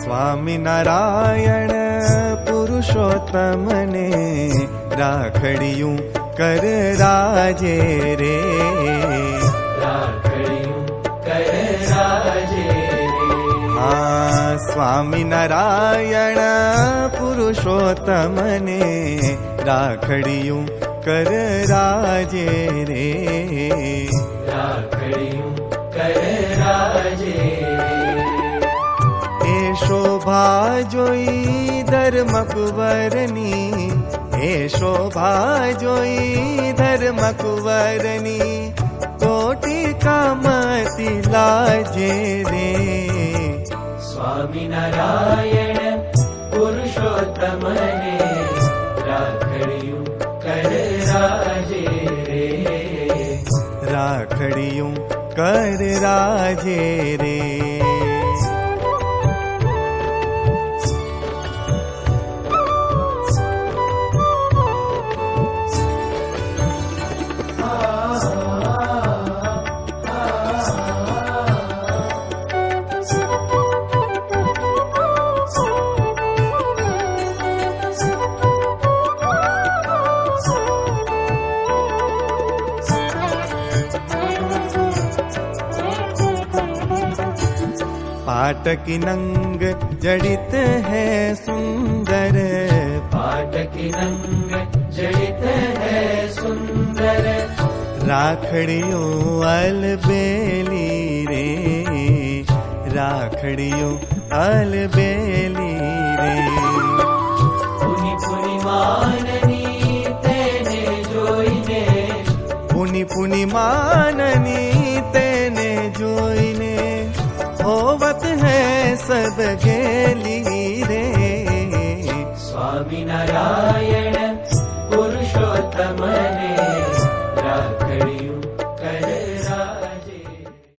સ્વામિનારાયણ પુરુષોત્તમને રાખડિયું કર રાજે રે. રાખડિયું કર રાજે રે. હા, સ્વામિનારાયણ પુરુષોત્તમને રાખડિયું કર રાજે રે. રાખડિયું કર રાજે રે. એ શોભા જોઈ ધર્મકુંવરની, એ શોભા જોઈ ધર્મકુંવરની, કોટી કામતી લાજે રે. સ્વામિનારાયણ પુરુષોત્તમને રાખડિયું કર રાજે રે. રાખડિયું કર રાજે રે. पाटकी नंग जड़ित है सुंदर, पाटकी नंग जड़ित है सुंदर, राखड़ियों अलबेली रे. राखड़ियों अलबेली रे. पुनि पुनि माननी तेने जोईने, पुनि पुनि माननी तेने जोईने, होवत है सब गेली रे. स्वामिनारायण